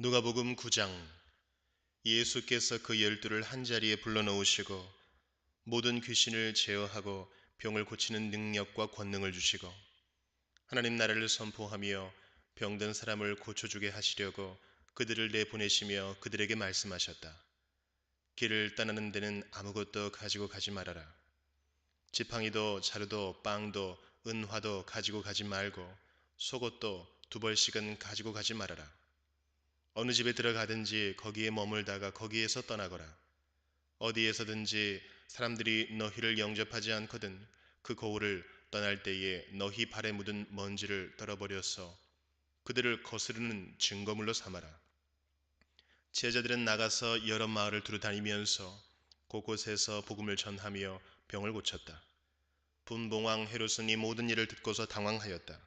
누가복음 9장. 예수께서 그 열두를 한자리에 불러놓으시고 모든 귀신을 제어하고 병을 고치는 능력과 권능을 주시고 하나님 나라를 선포하며 병든 사람을 고쳐주게 하시려고 그들을 내보내시며 그들에게 말씀하셨다. 길을 떠나는 데는 아무것도 가지고 가지 말아라. 지팡이도 자루도 빵도 은화도 가지고 가지 말고 속옷도 2벌씩은 가지고 가지 말아라. 어느 집에 들어가든지 거기에 머물다가 거기에서 떠나거라. 어디에서든지 사람들이 너희를 영접하지 않거든 그 거울을 떠날 때에 너희 발에 묻은 먼지를 떨어버려서 그들을 거스르는 증거물로 삼아라. 제자들은 나가서 여러 마을을 두루 다니면서 곳곳에서 복음을 전하며 병을 고쳤다. 분봉왕 헤롯은 이 모든 일을 듣고서 당황하였다.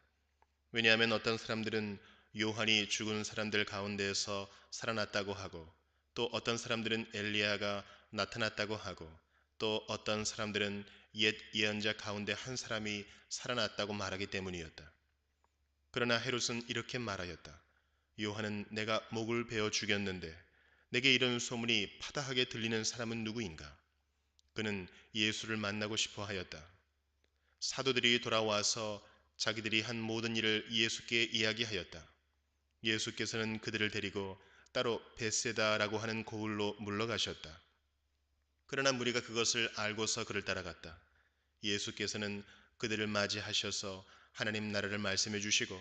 왜냐하면 어떤 사람들은 요한이 죽은 사람들 가운데에서 살아났다고 하고, 또 어떤 사람들은 엘리야가 나타났다고 하고, 또 어떤 사람들은 옛 예언자 가운데 한 사람이 살아났다고 말하기 때문이었다. 그러나 헤롯은 이렇게 말하였다. 요한은 내가 목을 베어 죽였는데 내게 이런 소문이 파다하게 들리는 사람은 누구인가? 그는 예수를 만나고 싶어 하였다. 사도들이 돌아와서 자기들이 한 모든 일을 예수께 이야기하였다. 예수께서는 그들을 데리고 따로 베세다라고 하는 고을로 물러가셨다. 그러나 무리가 그것을 알고서 그를 따라갔다. 예수께서는 그들을 맞이하셔서 하나님 나라를 말씀해 주시고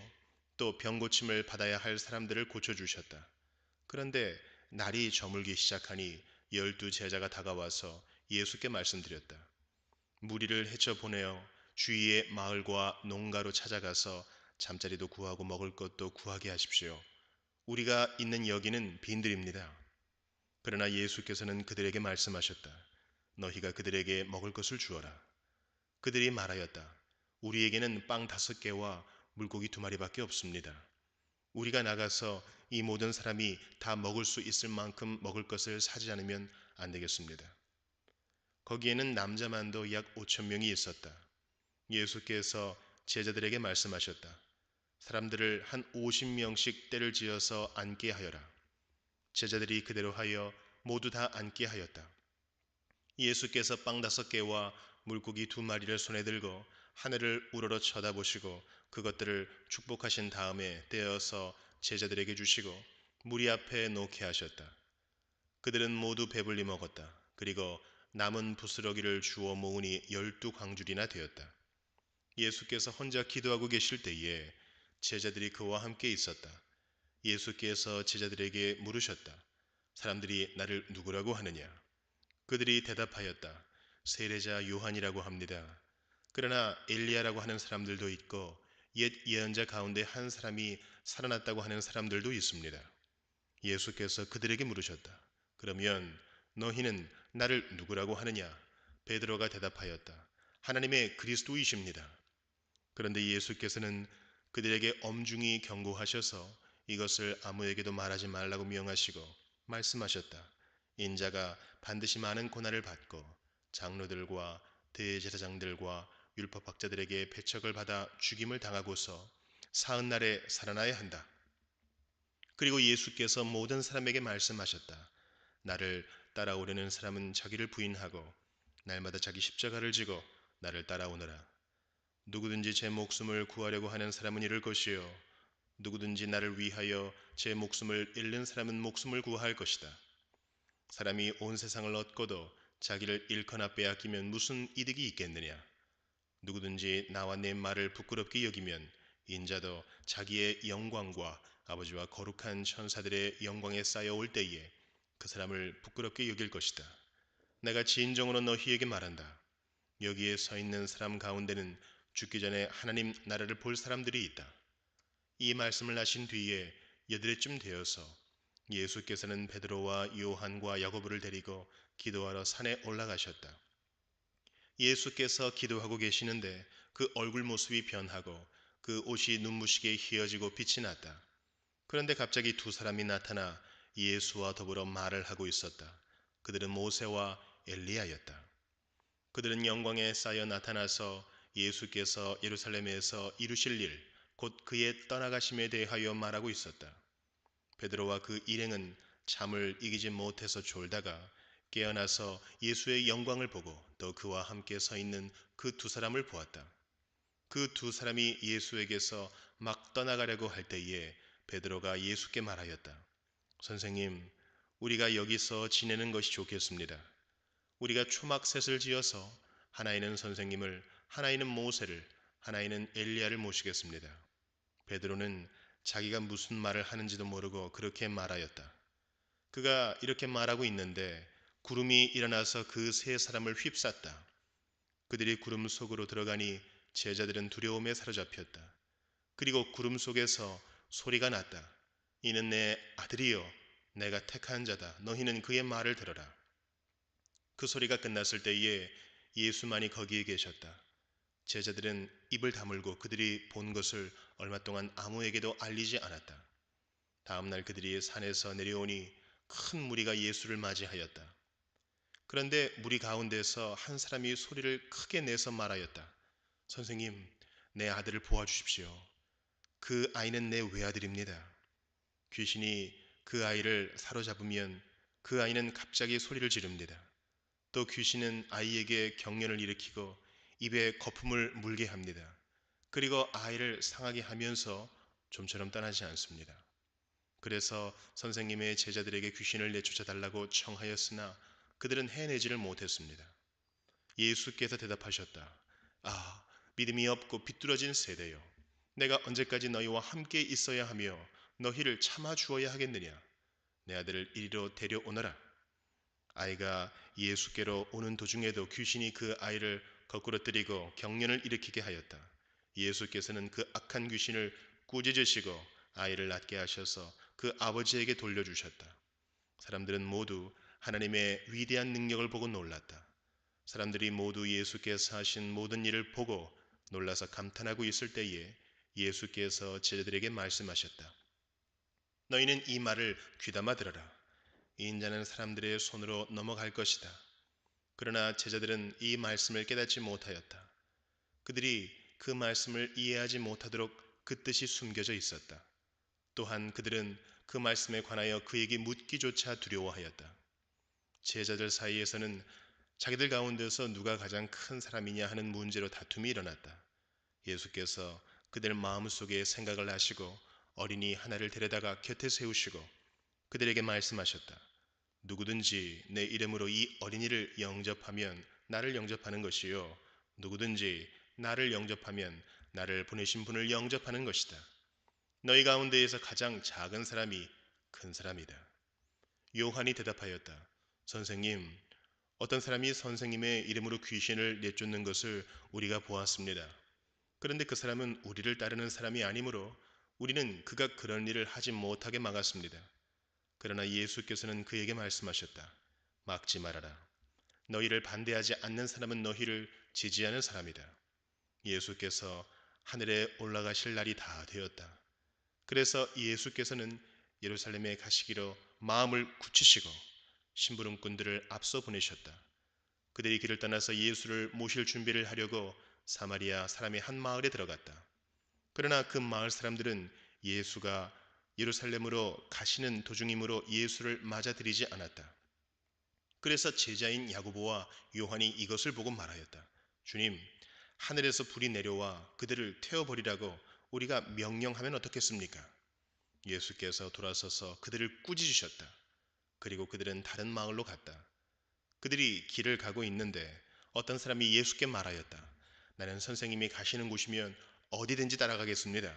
또 병고침을 받아야 할 사람들을 고쳐주셨다. 그런데 날이 저물기 시작하니 12제자가 다가와서 예수께 말씀드렸다. 무리를 헤쳐 보내어 주위의 마을과 농가로 찾아가서 잠자리도 구하고 먹을 것도 구하게 하십시오. 우리가 있는 여기는 빈들입니다. 그러나 예수께서는 그들에게 말씀하셨다. 너희가 그들에게 먹을 것을 주어라. 그들이 말하였다. 우리에게는 빵 5개와 물고기 2마리밖에 없습니다. 우리가 나가서 이 모든 사람이 다 먹을 수 있을 만큼 먹을 것을 사지 않으면 안 되겠습니다. 거기에는 남자만도 약 5,000명이 있었다. 예수께서 제자들에게 말씀하셨다. 사람들을 한 50명씩 떼를 지어서 앉게 하여라. 제자들이 그대로 하여 모두 다 앉게 하였다. 예수께서 빵 5개와 물고기 2마리를 손에 들고 하늘을 우러러 쳐다보시고 그것들을 축복하신 다음에 떼어서 제자들에게 주시고 무리 앞에 놓게 하셨다. 그들은 모두 배불리 먹었다. 그리고 남은 부스러기를 주워 모으니 12광줄이나 되었다. 예수께서 혼자 기도하고 계실 때에 제자들이 그와 함께 있었다. 예수께서 제자들에게 물으셨다. 사람들이 나를 누구라고 하느냐? 그들이 대답하였다. 세례자 요한이라고 합니다. 그러나 엘리야라고 하는 사람들도 있고 옛 예언자 가운데 한 사람이 살아났다고 하는 사람들도 있습니다. 예수께서 그들에게 물으셨다. 그러면 너희는 나를 누구라고 하느냐? 베드로가 대답하였다. 하나님의 그리스도이십니다. 그런데 예수께서는 그들에게 엄중히 경고하셔서 이것을 아무에게도 말하지 말라고 명하시고 말씀하셨다. 인자가 반드시 많은 고난을 받고 장로들과 대제사장들과 율법학자들에게 배척을 받아 죽임을 당하고서 사흘날에 살아나야 한다. 그리고 예수께서 모든 사람에게 말씀하셨다. 나를 따라오려는 사람은 자기를 부인하고 날마다 자기 십자가를 지고 나를 따라오너라. 누구든지 제 목숨을 구하려고 하는 사람은 잃을 것이요 누구든지 나를 위하여 제 목숨을 잃는 사람은 목숨을 구할 것이다. 사람이 온 세상을 얻고도 자기를 잃거나 빼앗기면 무슨 이득이 있겠느냐? 누구든지 나와 내 말을 부끄럽게 여기면 인자도 자기의 영광과 아버지와 거룩한 천사들의 영광에 쌓여올 때에 그 사람을 부끄럽게 여길 것이다. 내가 진정으로 너희에게 말한다. 여기에 서 있는 사람 가운데는 죽기 전에 하나님 나라를 볼 사람들이 있다. 이 말씀을 하신 뒤에 8해쯤 되어서 예수께서는 베드로와 요한과 야고보를 데리고 기도하러 산에 올라가셨다. 예수께서 기도하고 계시는데 그 얼굴 모습이 변하고 그 옷이 눈부시게 휘어지고 빛이 났다. 그런데 갑자기 2사람이 나타나 예수와 더불어 말을 하고 있었다. 그들은 모세와 엘리야였다. 그들은 영광에 쌓여 나타나서 예수께서 예루살렘에서 이루실 일, 곧 그의 떠나가심에 대하여 말하고 있었다. 베드로와 그 일행은 잠을 이기지 못해서 졸다가 깨어나서 예수의 영광을 보고 또 그와 함께 서 있는 그 두 사람을 보았다. 그 두 사람이 예수에게서 막 떠나가려고 할 때에 베드로가 예수께 말하였다. 선생님, 우리가 여기서 지내는 것이 좋겠습니다. 우리가 초막셋을 지어서 하나이는 선생님을, 하나이는 모세를, 하나이는 엘리야를 모시겠습니다. 베드로는 자기가 무슨 말을 하는지도 모르고 그렇게 말하였다. 그가 이렇게 말하고 있는데 구름이 일어나서 그 세 사람을 휩쌌다. 그들이 구름 속으로 들어가니 제자들은 두려움에 사로잡혔다. 그리고 구름 속에서 소리가 났다. 이는 내 아들이요 내가 택한 자다. 너희는 그의 말을 들어라. 그 소리가 끝났을 때에 예수만이 거기에 계셨다. 제자들은 입을 다물고 그들이 본 것을 얼마 동안 아무에게도 알리지 않았다. 다음 날 그들이 산에서 내려오니 큰 무리가 예수를 맞이하였다. 그런데 무리 가운데서 한 사람이 소리를 크게 내서 말하였다. 선생님, 내 아들을 보아주십시오. 그 아이는 내 외아들입니다. 귀신이 그 아이를 사로잡으면 그 아이는 갑자기 소리를 지릅니다. 또 귀신은 아이에게 경련을 일으키고 입에 거품을 물게 합니다. 그리고 아이를 상하게 하면서 좀처럼 떠나지 않습니다. 그래서 선생님의 제자들에게 귀신을 내쫓아 달라고 청하였으나 그들은 해내지를 못했습니다. 예수께서 대답하셨다. 아, 믿음이 없고 비뚤어진 세대여. 내가 언제까지 너희와 함께 있어야 하며 너희를 참아 주어야 하겠느냐. 내 아들을 이리로 데려오너라. 아이가 예수께로 오는 도중에도 귀신이 그 아이를 거꾸로 때리고 경련을 일으키게 하였다. 예수께서는 그 악한 귀신을 꾸짖으시고 아이를 낫게 하셔서 그 아버지에게 돌려주셨다. 사람들은 모두 하나님의 위대한 능력을 보고 놀랐다. 사람들이 모두 예수께서 하신 모든 일을 보고 놀라서 감탄하고 있을 때에 예수께서 제자들에게 말씀하셨다. 너희는 이 말을 귀담아 들어라. 이 인자는 사람들의 손으로 넘어갈 것이다. 그러나 제자들은 이 말씀을 깨닫지 못하였다. 그들이 그 말씀을 이해하지 못하도록 그 뜻이 숨겨져 있었다. 또한 그들은 그 말씀에 관하여 그에게 묻기조차 두려워하였다. 제자들 사이에서는 자기들 가운데서 누가 가장 큰 사람이냐 하는 문제로 다툼이 일어났다. 예수께서 그들 마음속에 생각을 하시고 어린이 하나를 데려다가 곁에 세우시고 그들에게 말씀하셨다. 누구든지 내 이름으로 이 어린이를 영접하면 나를 영접하는 것이요 누구든지 나를 영접하면 나를 보내신 분을 영접하는 것이다. 너희 가운데에서 가장 작은 사람이 큰 사람이다. 요한이 대답하였다. 선생님, 어떤 사람이 선생님의 이름으로 귀신을 내쫓는 것을 우리가 보았습니다. 그런데 그 사람은 우리를 따르는 사람이 아니므로 우리는 그가 그런 일을 하지 못하게 막았습니다. 그러나 예수께서는 그에게 말씀하셨다. 막지 말아라. 너희를 반대하지 않는 사람은 너희를 지지하는 사람이다. 예수께서 하늘에 올라가실 날이 다 되었다. 그래서 예수께서는 예루살렘에 가시기로 마음을 굳히시고 심부름꾼들을 앞서 보내셨다. 그들이 길을 떠나서 예수를 모실 준비를 하려고 사마리아 사람의 한 마을에 들어갔다. 그러나 그 마을 사람들은 예수가 예루살렘으로 가시는 도중이므로 예수를 맞아들이지 않았다. 그래서 제자인 야고보와 요한이 이것을 보고 말하였다. 주님, 하늘에서 불이 내려와 그들을 태워버리라고 우리가 명령하면 어떻겠습니까? 예수께서 돌아서서 그들을 꾸짖으셨다. 그리고 그들은 다른 마을로 갔다. 그들이 길을 가고 있는데 어떤 사람이 예수께 말하였다. 나는 선생님이 가시는 곳이면 어디든지 따라가겠습니다.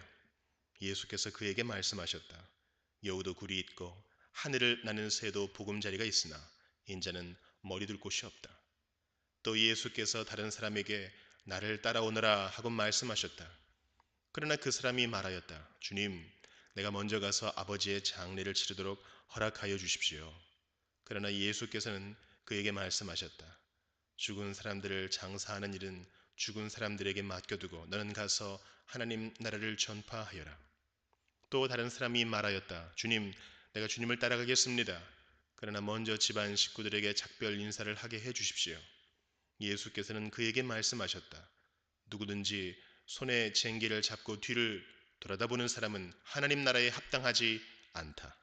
예수께서 그에게 말씀하셨다. 여우도 굴이 있고 하늘을 나는 새도 보금자리가 있으나 인자는 머리 둘 곳이 없다. 또 예수께서 다른 사람에게 나를 따라오너라 하고 말씀하셨다. 그러나 그 사람이 말하였다. 주님, 내가 먼저 가서 아버지의 장례를 치르도록 허락하여 주십시오. 그러나 예수께서는 그에게 말씀하셨다. 죽은 사람들을 장사하는 일은 죽은 사람들에게 맡겨두고 너는 가서 하나님 나라를 전파하여라. 또 다른 사람이 말하였다. 주님, 내가 주님을 따라가겠습니다. 그러나 먼저 집안 식구들에게 작별 인사를 하게 해 주십시오. 예수께서는 그에게 말씀하셨다. 누구든지 손에 쟁기를 잡고 뒤를 돌아다보는 사람은 하나님 나라에 합당하지 않다.